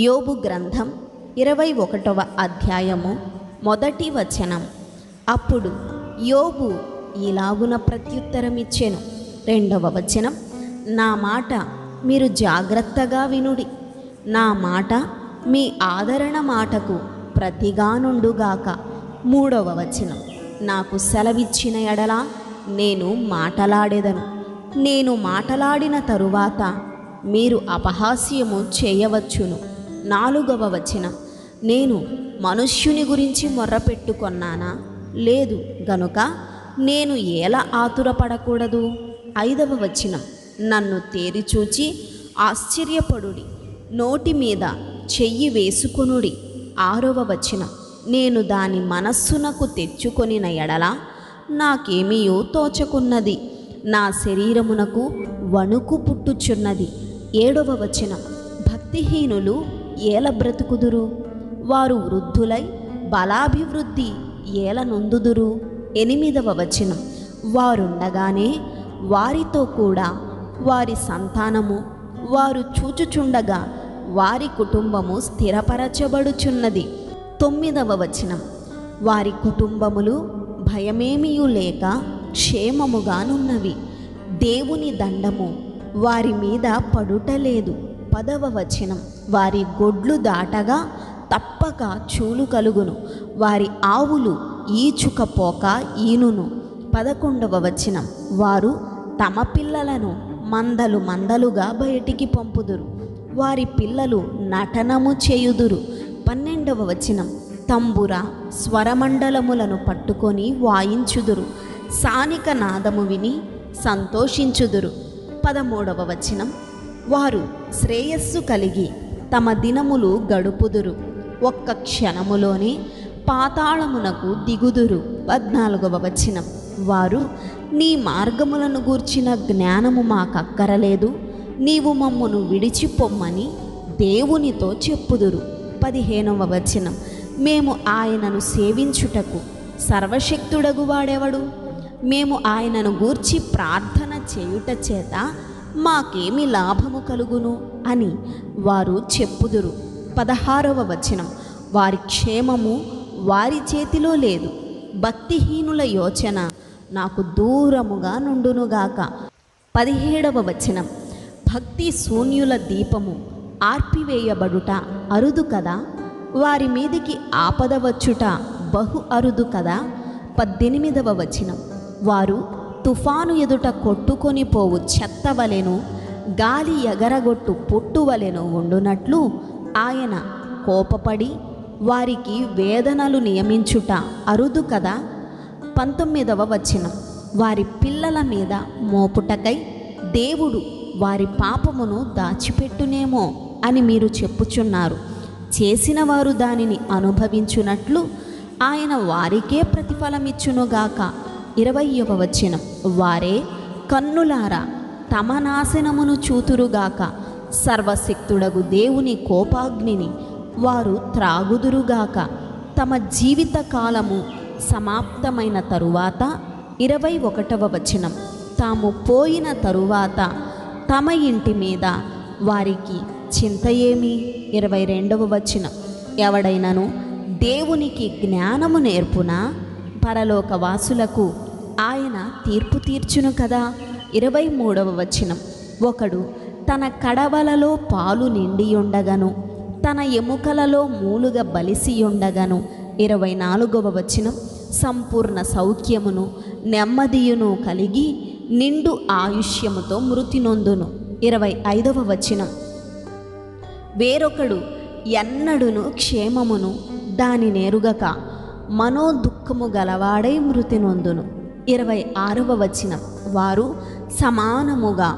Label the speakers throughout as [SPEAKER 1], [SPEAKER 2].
[SPEAKER 1] యోబు గ్రంథం 21వ అధ్యాయము మొదటి వచనం. అప్పుడు యోబు ఇలాగున ప్రత్యుత్తరమిచ్చెను. 2వ వచనం. నా మాట మీరు జాగ్రత్తగా వినుడి, నా మాట మీ ఆదరణ మాటకు ప్రతిగా నుండుగాక. 3వ వచనం. నాకు సెలవిచ్చిన ఎడల నేను మాటలాడెదను, నేను మాటలాడిన తరువాత మీరు అపహాస్యము చేయవచ్చును. 4వ వచనం. నేను మనుష్యుని గురించి మొర్రపెట్టుకొన్నానా? లేదు గనుక నేను ఎలా ఆతురపడకూడదు. 5వ వచనం. నన్ను తేరిచూచి ఆశ్చర్యపడుడి, నోటి మీద చెయ్యి వేసుకొనుడి. 6వ వచనం. నేను దాని మనస్సునకు తెచ్చుకొనిన ఎడల నాకేమీయో తోచకున్నది, నా శరీరమునకు వణుకు పుట్టుచున్నది. 7వ వచనం. భక్తిహీనులు ఏల బ్రతుకుదురు, వారు వృద్ధులై బలాభివృద్ధి ఏల నొందుదురు. 8వ వచనం. వారుండగానే వారితో కూడా వారి సంతానము, వారు చూచుచుండగా వారి కుటుంబము స్థిరపరచబడుచున్నది. 9వ వచనం. వారి కుటుంబములు భయమేమియు లేక క్షేమముగానున్నవి, దేవుని దండము వారి మీద పడుటలేదు. 10వ వచనం. వారి గొడ్లు దాటగా తప్పక చూలు కలుగును, వారి ఆవులు ఈచుకపోక ఈనును. 11వ వచనం. వారు తమ పిల్లలను మందలు మందలుగా బయటికి పంపుదురు, వారి పిల్లలు నటనము చేయుదురు. 12వ వచనం. తంబుర స్వరమండలములను పట్టుకొని వాయించుదురు, సానిక నాదము విని సంతోషించుదురు. 13వ వచనం. వారు శ్రేయస్సు కలిగి తమ దినములు గడుపుదురు, ఒక్క క్షణములోనే పాతాళమునకు దిగుదురు. 14వ వచనం. వారు నీ మార్గములను గూర్చిన జ్ఞానము మాకక్కరలేదు, నీవు మమ్మును విడిచిపొమ్మని దేవునితో చెప్పుదురు. 15వ వచనం. మేము ఆయనను సేవించుటకు సర్వశక్తుడగు వాడెవడు? మేము ఆయనను గూర్చి ప్రార్థన చేయుట చేత మాకేమి లాభము కలుగును అని వారు చెప్పుదురు. 16వ వచనం. వారి క్షేమము వారి చేతిలో లేదు, భక్తిహీనుల యోచన నాకు దూరముగా నుండునుగాక. 17వ వచనం. భక్తి శూన్యుల దీపము ఆర్పివేయబడుట అరుదు కదా, వారి మీదికి ఆపద వచ్చుట బహు అరుదు కదా. 18వ వచనం. వారు తుఫాను ఎదుట కొట్టుకొని పోవు చెత్తవలెను, గాలి ఎగరగొట్టు పుట్టువలెను ఉండునట్లు ఆయన కోపపడి వారికి వేదనలు నియమించుట అరుదు కదా. 19వ వచనం. వారి పిల్లల మీద మోపుటకై దేవుడు వారి పాపమును దాచిపెట్టునేమో అని మీరు చెప్పుచున్నారు, చేసిన వారు దానిని అనుభవించునట్లు ఆయన వారికే ప్రతిఫలమిచ్చునుగాక. 20వ వచనం. వారే కన్నులారా తమ నాశనమును చూతురుగాక, సర్వశక్తుడగు దేవుని కోపాగ్నిని వారు త్రాగుదురుగాక. తమ జీవిత కాలము సమాప్తమైన తరువాత 21వ వచనం. తాము పోయిన తరువాత తమ ఇంటి మీద వారికి చింత ఏమి? 22వ వచనం. ఎవడైనను దేవునికి జ్ఞానము నేర్పునా, పరలోకవాసులకు ఆయన తీర్పు తీర్చును కదా. 23వ వచనం. ఒకడు తన కడవలలో పాలు నిండియుండగను, తన ఎముకలలో మూలుగ బలిసియుండగను. 24వ వచనం. సంపూర్ణ సౌఖ్యమును నెమ్మదియును కలిగి నిండు ఆయుష్యముతో మృతి నొందును. 25వ వచనం. వేరొకడు ఎన్నడును క్షేమమును దాని నేరుగక మనోదుఃఖము గలవాడై మృతి నొందును. 26వ వచనం. వారు సమానముగా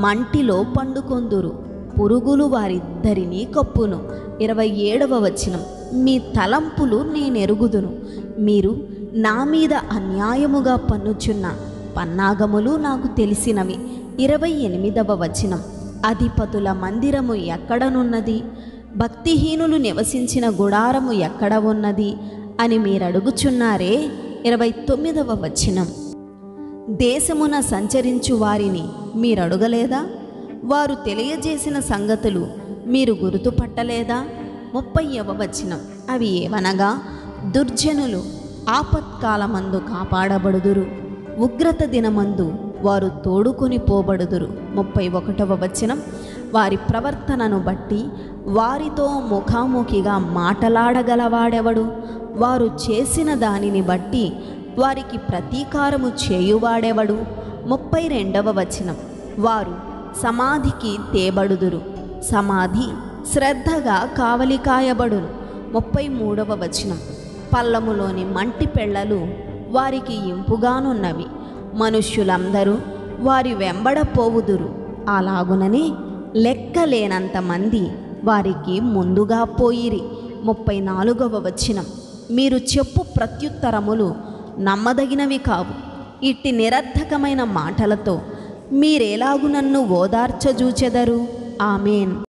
[SPEAKER 1] మంటిలో పండుకొందురు, పురుగులు వారిద్దరినీ కప్పును. 27వ వచనం. మీ తలంపులు నేనెరుగుదును, మీరు నా మీద అన్యాయముగా పన్నుచున్న పన్నాగములు నాకు తెలిసినవి. 28వ వచనం. అధిపతుల మందిరము ఎక్కడనున్నది, భక్తిహీనులు నివసించిన గుడారము ఎక్కడ ఉన్నది అని మీరడుగుచున్నారే. 29వ వచనం. దేశమున సంచరించు వారిని మీరడుగలేదా? వారు తెలియజేసిన సంగతులు మీరు గుర్తుపట్టలేదా? 30వ వచనం, అవి ఏవనగా, దుర్జనులు ఆపత్కాలమందు కాపాడబడుదురు, ఉగ్రత దినమందు వారు తోడుకొని పోబడుదురు. 31వ వచనం, వారి ప్రవర్తనను బట్టి వారితో ముఖాముఖిగా మాటలాడగలవాడెవడు? వారు చేసిన దానిని బట్టి వారికి ప్రతీకారము చేయువాడెవడు? 32వ వచనం, వారు సమాధికి తేబడుదురు, సమాధి శ్రద్ధగా కావలి కాయబడును. 33వ వచనం, పల్లములోని మంటి పెళ్ళలు వారికి ఇంపుగానున్నవి, మనుష్యులందరూ వారి వెంబడ పోవుదురు, అలాగుననే లెక్కలేనంత మంది వారికి ముందుగా పోయిరి. 34వ వచనం, మీరు చెప్పు ప్రత్యుత్తరములు నమ్మదగినవి కావు, ఇట్టి నిరర్థకమైన మాటలతో మీరెలాగు నన్ను ఓదార్చజూచెదరు? ఆమేన్.